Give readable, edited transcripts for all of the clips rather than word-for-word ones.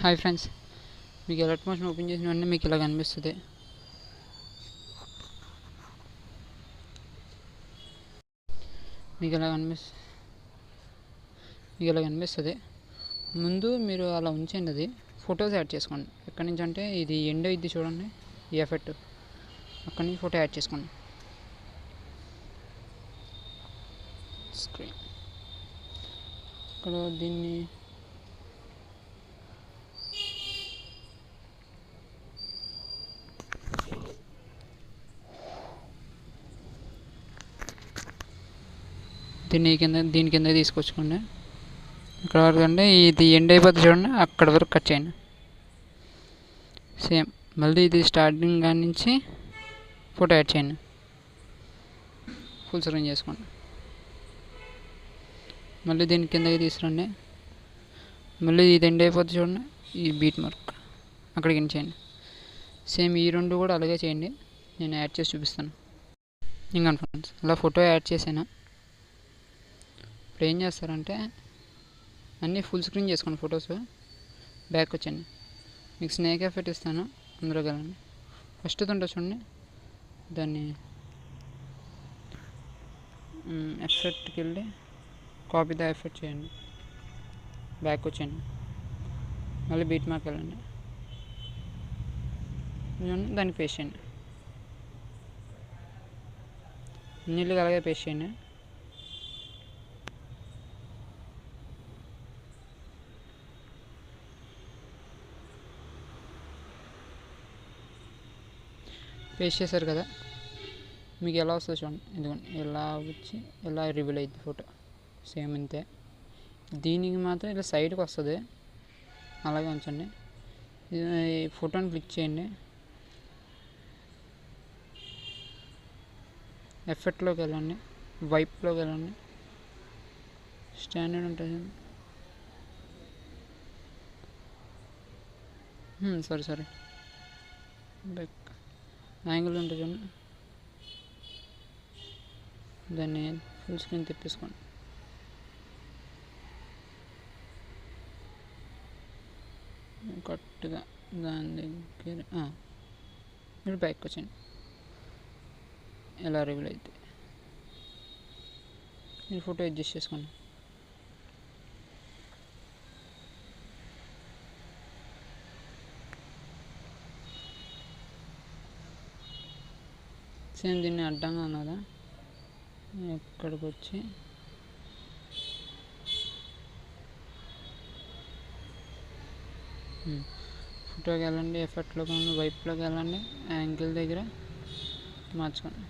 Hi friends, మీకు alert motion open చేసిన వెంటనే మీకు ఇలా కనిపిస్తుంది. మీకు ఇలా కనిపిస్తుంది. ముందు మీరు అలా ఉంచండి, అది ఫొటోస్ యాడ్ చేసుకోండి. ఎక్కడి నుంచి అంటే ఇది ఎండ్ అయింది చూడండి, ఈ ఎఫెక్ట్ అక్కడి నుంచి ఫోటో యాడ్ చేసుకోండి. స్క్రీన్ ఇక్కడ దీన్ని దీని కింద తీసుకొచ్చుకోండి. ఇక్కడ వరకు అంటే ఇది ఎండ్ అయిపోతుంది చూడండి, అక్కడ వరకు కట్ చేయండి. సేమ్ మళ్ళీ ఇది స్టార్టింగ్ కాడి నుంచి ఫోటో యాడ్ చేయండి. ఫుల్ స్క్రీన్ చేసుకోండి. మళ్ళీ దీని కిందకి తీసుకురండి. మళ్ళీ ఇది ఎండ్ అయిపోతుంది చూడండి, ఈ బీట్ మార్క్ అక్కడికి చేయండి. సేమ్ ఈ రెండు కూడా అలాగే చేయండి. నేను యాడ్ చేసి చూపిస్తాను. ఇంకా ఫ్రెండ్స్, అలా ఫోటో యాడ్ చేసాను. ఇప్పుడు ఏం చేస్తారంటే అన్నీ ఫుల్ స్క్రీన్ చేసుకోండి. ఫొటోస్ బ్యాక్ వచ్చండి. మీకు స్నేక్ ఎఫెక్ట్ ఇస్తాను, అందులో కలండి. ఫస్ట్ ఉంటుంది చూడండి, దాన్ని ఎఫెక్ట్కి వెళ్ళి కాపీ ద ఎఫెక్ట్ చేయండి. బ్యాక్ వచ్చేయండి. మళ్ళీ బీట్ మార్క్ వెళ్ళండి, దాన్ని పేస్ట్ చేయండి. నీళ్ళకి అలాగే పేస్ట్ చేయండి. పేస్ట్ చేశారు కదా, మీకు ఎలా వస్తుంది చూడండి. ఎందుకంటే ఎలా వచ్చి ఎలా రివీల్ అయ్యింది ఫోటో సేమ్ అంతే. దీనికి మాత్రం ఇలా సైడ్కి వస్తుంది, అలాగే ఉంచండి. ఫోటోని క్లిక్ చేయండి. ఎఫెక్ట్లోకి వెళ్ళండి, వైప్లోకి వెళ్ళండి. స్టాండర్డ్ ఉంటుంది, సారీ బ్యాక్ యాంగిల్ ఉంటుంది చూడండి, దాన్ని ఫుల్ స్క్రీన్ తెప్పించుకోండి. కరెక్ట్గా దాని దగ్గర మీరు బ్యాక్ వచ్చండి. ఎలా రివీల్ అయితే మీరు ఫోటో అడ్జస్ట్ చేసుకోండి. సేమ్ దీన్ని అడ్డంగా ఉన్నదా, ఎక్కడికి వచ్చి ఫోటోకి వెళ్ళండి. ఎఫెక్ట్లోకి వెళ్ళండి, వైప్లోకి వెళ్ళండి, యాంగిల్ దగ్గర మార్చుకోండి.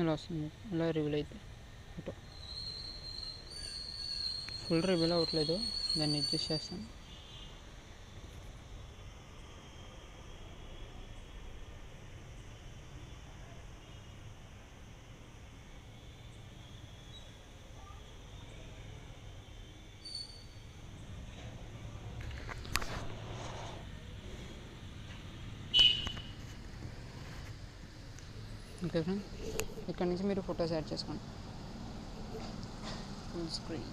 ఇలా వస్తుంది, ఇలా రివీల్ అయితే ఫోటో ఫుల్ రివీల్ అవ్వట్లేదు, దాన్ని అడ్జస్ట్ చేస్తాను. ఓకే ఫ్రెండ్, ఇక్కడ నుంచి మీరు ఫొటోస్ యాడ్ చేసుకోండి. ఫుల్ స్క్రీన్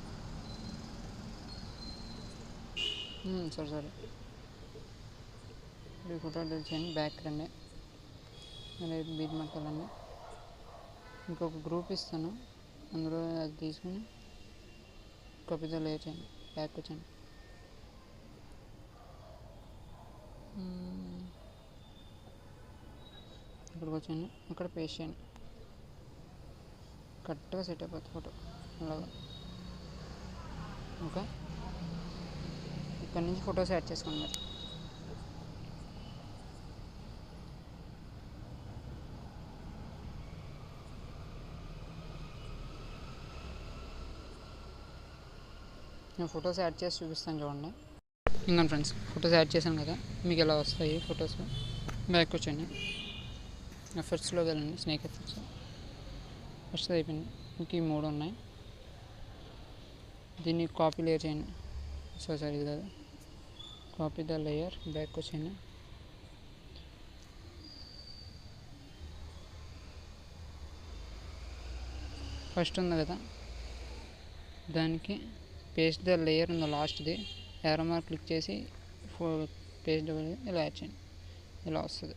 సరే ఇప్పుడు ఫోటో డెలిట్ చేయండి. బ్యాక్ రండి, అలాగే బీట్ మార్క్ వెళ్ళండి. ఇంకొక గ్రూప్ ఇస్తాను, అందులో అది తీసుకుని కాపీతో లేయర్ చేయండి. బ్యాక్ వచ్చండి. ఇక్కడికి వచ్చండి, అక్కడ పేస్ట్ చేయండి. కరెక్ట్గా సెట్ అయిపోతుంది ఫోటో అలాగా. ఓకే, ఇక్కడ నుంచి ఫొటోస్ యాడ్ చేసుకోండి. మరి నేను ఫొటోస్ యాడ్ చేసి చూపిస్తాను చూడండి. ఇంకా ఫ్రెండ్స్, ఫొటోస్ యాడ్ చేశాను కదా, మీకు ఎలా వస్తాయి ఫొటోస్. బ్యాక్ వచ్చండి, ఎఫెక్ట్స్లోకి వెళ్ళండి, స్నేక్ ఎఫెక్ట్స్ ఫస్ట్ అయిపోయింది. ఇంక ఈ 3 ఉన్నాయి. దీన్ని కాపీ లేయర్ చేయండి. సారీ ఇది కాదు, కాపీ ద లేయర్, బ్యాక్ వచ్చేయండి. ఫస్ట్ ఉంది కదా, దానికి పేస్ట్ ద లేయర్ ఉంది లాస్ట్ది, ఏరో మార్క్ క్లిక్ చేసి పేస్ట్ ఇలా యాడ్ చేయండి. ఇలా వస్తుంది.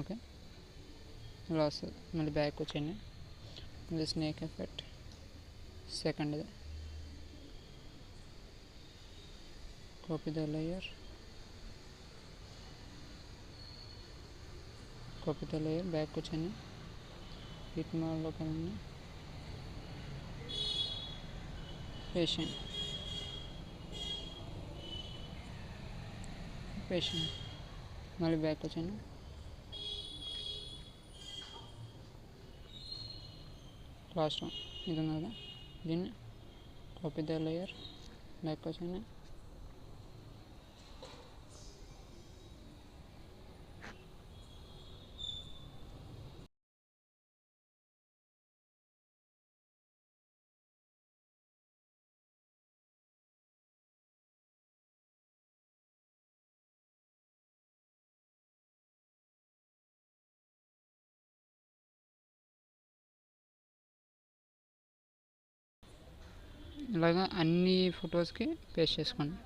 ఓకే, ఇలా వస్తుంది. మళ్ళీ బ్యాక్ వచ్చేయండి. మళ్ళీ స్నేక్ ఎఫెక్ట్ సెకండ్ది, కాపీ ద లేయర్, బ్యాక్ వచ్చాను. హిట్ మాల్లోకి వెళ్ళండి, పేషెంట్ మళ్ళీ బ్యాక్ వచ్చాను. లాస్ట్ వన్ ఇది ఉంది కదా, దీన్ని కాపీ ద లేయర్, బ్యాక్ వచ్చాను. ఇలాగా అన్ని ఫొటోస్కి పేస్ట్ చేసుకోండి.